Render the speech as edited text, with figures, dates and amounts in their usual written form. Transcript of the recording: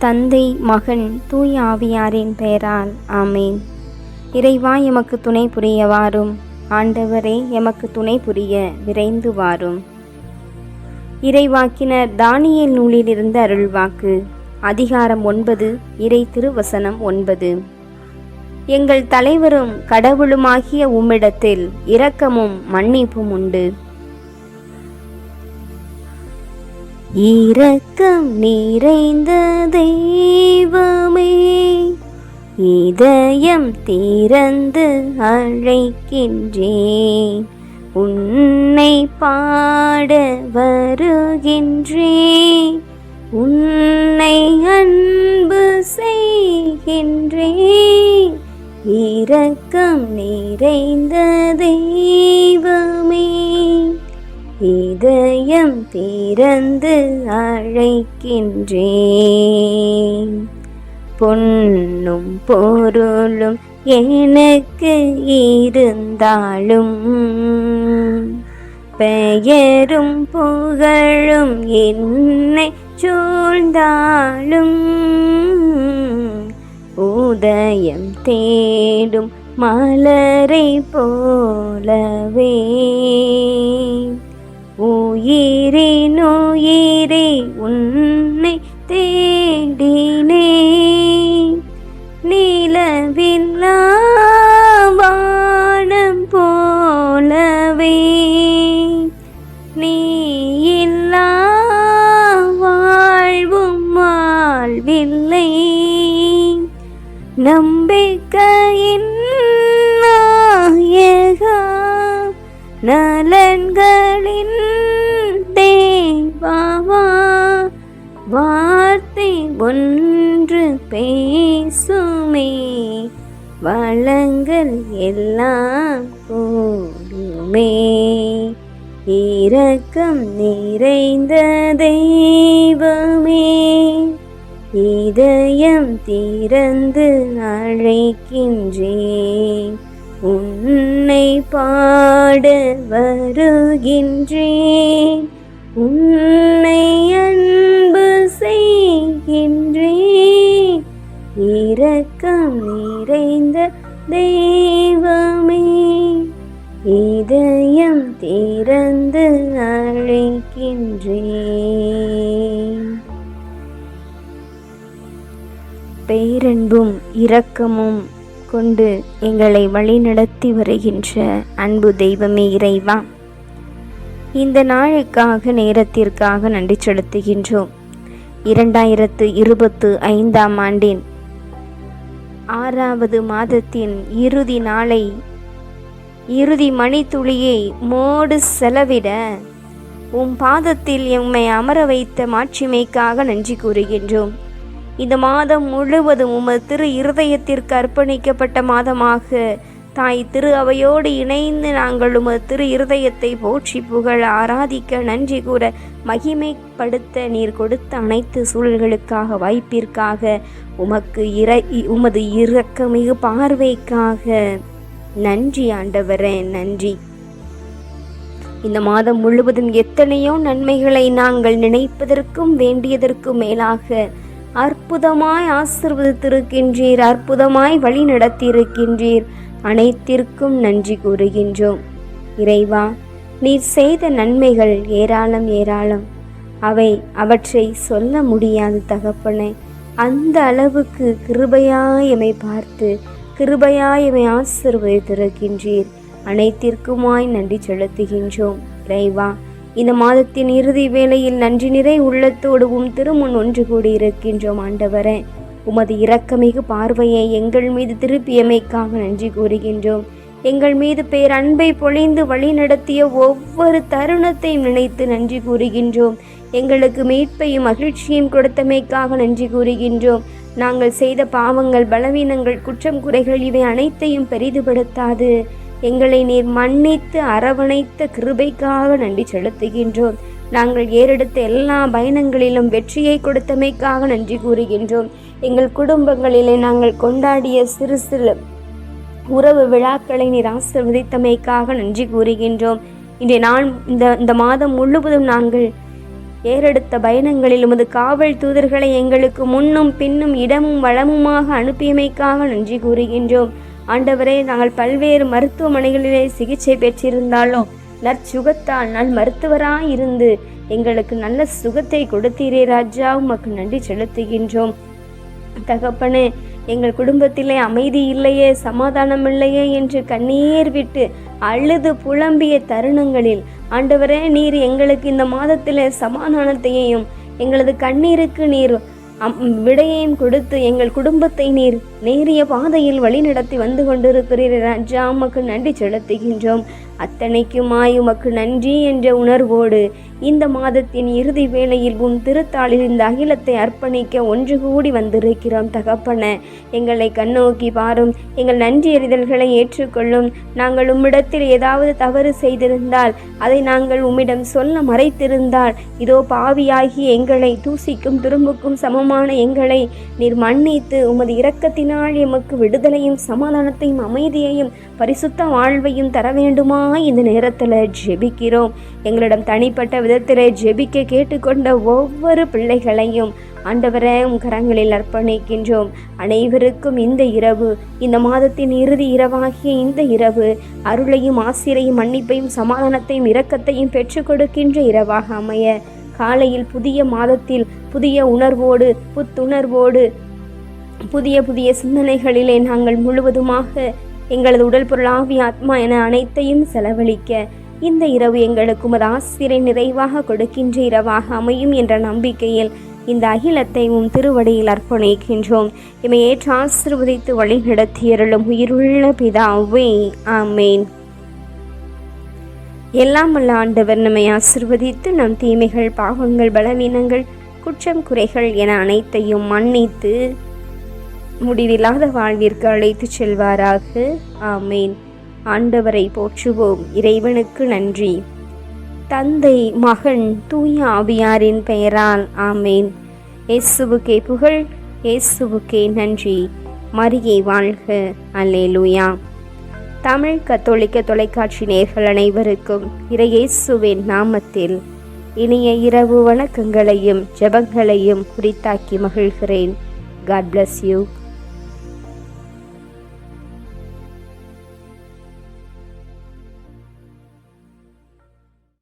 தந்தை, மகன், தூய ஆவியாரின் பெயரால் ஆமேன். இறைவா, எமக்கு துணை புரிய வாரும். ஆண்டவரே, எமக்கு துணை புரிய விரைந்து வாரும். இறைவாக்கினர் தானியேல் நூலிலிருந்து அருள்வாக்கு. அதிகாரம் 9, இறை திருவசனம் 9. எங்கள் தலைவரும் கடவுளுமாகிய உம்மிடத்தில் இரக்கமும் மன்னிப்பும் உண்டு. இரக்கம் நிறைந்த தெய்வமே, இதயம் திறந்து அழைக்கின்றேன், உன்னை பாட வருகின்றேன், உன்னை அன்பு செய்கின்றேன். இரக்கம் நிறைந்த தெய்வமே, இதயம் திறந்து அழைக்கின்றேன். பொன்னும் பொருளும் எனக்கு இருந்தாலும், பெயரும் புகழும் என்னை சூழ்ந்தாலும், உதயம் தேடும் மலரை போலவே, உயிரின் உயிரே உன்னை தேடினேன். நிலவில்லா வானம் போலவே, நீ இல்லா வாழ்வும் வாழ்வில்லை. நம்பிக்கையின் நாயகா, நலன்களின் தேவாவா, வார்த்தை ஒன்று பேசுமே, வளங்கள் எல்லாம் கூடுமே. இரக்கம் நிறைந்த தெய்வமே, இதயம் திறந்து அழைக்கின்றேன், உன்னை பாட வருகின்றேன், உன்னை அன்பு செய்கின்றேன். இரக்கம் நிறைந்த தெய்வமே, இதயம் திறந்து அழைக்கின்றேன். பேரன்பும் இரக்கமும் கொண்டு எங்களை வழிநடத்தி வருகின்ற அன்பு தெய்வமே இறைவா, இந்த நாளுக்காக நேரத்திற்காக நன்றி செலுத்துகின்றோம். 2025ஆம் ஆண்டின் 6வது மாதத்தின் இறுதி நாளை, இறுதி மணித்துளியை மோடு செலவிட உம் பாதத்தில் எம்மை அமர வைத்த மாட்சிமைக்காக நன்றி கூறுகின்றோம். இந்த மாதம் முழுவதும் உமது திரு இருதயத்திற்கு அர்ப்பணிக்கப்பட்ட மாதமாக தாய் திரு அவையோடு இணைந்து நாங்கள் உமது திரு இருதயத்தை போற்றி புகழ ஆராதிக்க நன்றி கூற மகிமைப்படுத்த நீர் கொடுத்த அனைத்து சூழல்களுக்காக, வாய்ப்பிற்காக, உமது இரக்கமிகு பார்வைக்காக நன்றி ஆண்டவரே, நன்றி. இந்த மாதம் முழுவதும் எத்தனையோ நன்மைகளை நாங்கள் நினைப்பதற்கும் வேண்டியதற்கும் மேலாக அற்புதமாய் ஆசீர்வதித்திருக்கின்றீர், அற்புதமாய் வழி நடத்தியிருக்கின்றீர். அனைத்திற்கும் நன்றி கூறுகின்றோம். இறைவா, நீர் செய்த நன்மைகள் ஏராளம் ஏராளம். அவற்றை சொல்ல முடியாது தகப்பனே. அந்த அளவுக்கு கிருபையாய் எம்மை பார்த்து, கிருபையாய் எம்மை ஆசீர்வதித்திருக்கின்றீர். அனைத்திற்குமாய் நன்றி செலுத்துகின்றோம். இறைவா, இந்த மாதத்தின் இறுதி வேளையில் நன்றி நிறை உள்ளத்தோடு உம் திருமுன் ஒன்று கூடி இருக்கின்றோம். ஆண்டவரே, உமது இரக்கமிகு பார்வையை எங்கள் மீது திருப்பியமைக்காக நன்றி கூறுகின்றோம். எங்கள் மீது பேரன்பை பொழிந்து வழி நடத்திய ஒவ்வொரு தருணத்தையும் நினைத்து நன்றி கூறுகின்றோம். எங்களுக்கு மீட்பையும் மகிழ்ச்சியும் கொடுத்தமைக்காக நன்றி கூறுகின்றோம். நாங்கள் செய்த பாவங்கள், பலவீனங்கள், குற்றம் குறைகள் இவை அனைத்தையும் பெரிதுபடுத்தாது எங்களை நீர் மன்னித்து அரவணைத்த கிருபைக்காக நன்றி செலுத்துகின்றோம். நாங்கள் ஏறெடுத்த எல்லா பயணங்களிலும் வெற்றியை கொடுத்தமைக்காக நன்றி கூறுகின்றோம். எங்கள் குடும்பங்களிலே நாங்கள் கொண்டாடிய சிறு சிறு உறவு விழாக்களை நீர் ஆசீர்வதித்தமைக்காக நன்றி கூறுகின்றோம். இன்றைய நாள் இந்த மாதம் முழுவதும் நாங்கள் ஏறெடுத்த பயணங்களில் உமது காவல் தூதர்களை எங்களுக்கு முன்னும் பின்னும் இடமும் வளமுமாக அனுப்பியமைக்காக நன்றி கூறுகின்றோம். ஆண்டவரே, நாங்கள் பல்வேறு மருத்துவமனைகளிலே சிகிச்சை பெற்றிருந்தாலும் நற்சுகத்தால் நல் மருத்துவராய் இருந்து எங்களுக்கு நல்ல சுகத்தை கொடுத்தீரே ராஜா, உமக்கு நன்றி செலுத்துகின்றோம். தகப்பனே, எங்கள் குடும்பத்திலே அமைதி இல்லையே, சமாதானம் இல்லையே என்று கண்ணீர் விட்டு அழுது புலம்பிய தருணங்களில் ஆண்டவரே, நீர் எங்களுக்கு இந்த மாதத்திலே சமாதானத்தையும் எங்களது கண்ணீருக்கு நீர் விடையையும் கொடுத்து எங்கள் குடும்பத்தை நீர் நேரிய பாதையில் வழிநடத்தி வந்து கொண்டிருக்கிறீர் ராஜா, உமக்கு நன்றி செலுத்துகின்றோம். அத்தனைக்குமாய் உமக்கு நன்றி என்ற உணர்வோடு இந்த மாதத்தின் இறுதி வேளையில் உன் திருத்தாளில் இந்த அகிலத்தை அர்ப்பணிக்க ஒன்று கூடி வந்திருக்கிறோம். தகப்பன, எங்களை கண்ணோக்கி பாரும், எங்கள் நன்றி அறிதல்களை ஏற்றுக்கொள்ளும். நாங்கள் உம்மிடத்தில் ஏதாவது தவறு செய்திருந்தால், அதை நாங்கள் உம்மிடம் சொல்ல மறைத்திருந்தால், இதோ பாவியாகி எங்களை தூசிக்கும் துரும்புக்கும் சமமான எங்களை நீர் மன்னித்து உமது இரக்கத்தினால் எமக்கு விடுதலையும் சமாதானத்தையும் அமைதியையும் பரிசுத்த வாழ்வையும் தர வேண்டுமா இந்த நேரத்தில் ஜெபிக்கிறோம். எங்களிடம் தனிப்பட்ட விதத்தில் ஜெபிக்க கேட்டுக்கொண்ட ஒவ்வொரு பிள்ளைகளையும் ஆண்டவரே உம் கரங்களில் அர்ப்பணிக்கின்றோம். அனைவருக்கும் இந்த இரவு, இந்த மாதத்தின் இறுதி இரவாகிய இந்த இரவு அருளையும் ஆசிரையும் மன்னிப்பையும் சமாதானத்தையும் இரக்கத்தையும் பெற்றுக் கொடுக்கின்ற இரவாக அமைய, காலையில் புதிய மாதத்தில் புதிய உணர்வோடு புத்துணர்வோடு புதிய புதிய சிந்தனைகளிலே நாங்கள் முழுவதுமாக எங்களது உடல் பொருள் ஆவி ஆத்மா என அனைத்தையும் செலவழிக்க இந்த இரவு எங்களுக்கு உமது ஆசிரை நிறைவாக கொடுக்கின்ற இரவாக அமையும் என்ற நம்பிக்கையில் இந்த அகிலத்தை உம் திருவடியில் அர்ப்பணிக்கின்றோம். எம்மை ஏற்று ஆசீர்வதித்து வழி நடத்தியருளும் உயிருள்ள பிதாவே, ஆமேன். எல்லாம் வல்ல ஆண்டவர் நம்மை ஆசீர்வதித்து நம் தீமைகள், பாவங்கள், பலவீனங்கள், குற்றம், குறைகள் என அனைத்தையும் மன்னித்து முடிவில்லாத வாழ்விற்கு அழைத்து செல்வாராக. ஆமேன். ஆண்டவரை போற்றுவோம். இறைவனுக்கு நன்றி. தந்தை, மகன், தூய ஆவியாரின் பெயரால் ஆமேன். இயேசுவுக்கே புகழ், இயேசுவுக்கே நன்றி. மரியே வாழ்க. அல்லேலூயா. தமிழ் கத்தோலிக்க தொலைக்காட்சி நேயர்கள் அனைவருக்கும் இறையேசுவின் நாமத்தில் இனிய இரவு வணக்கங்களையும் ஜெபங்களையும் குறித்தாக்கி மகிழ்கிறேன். God bless you.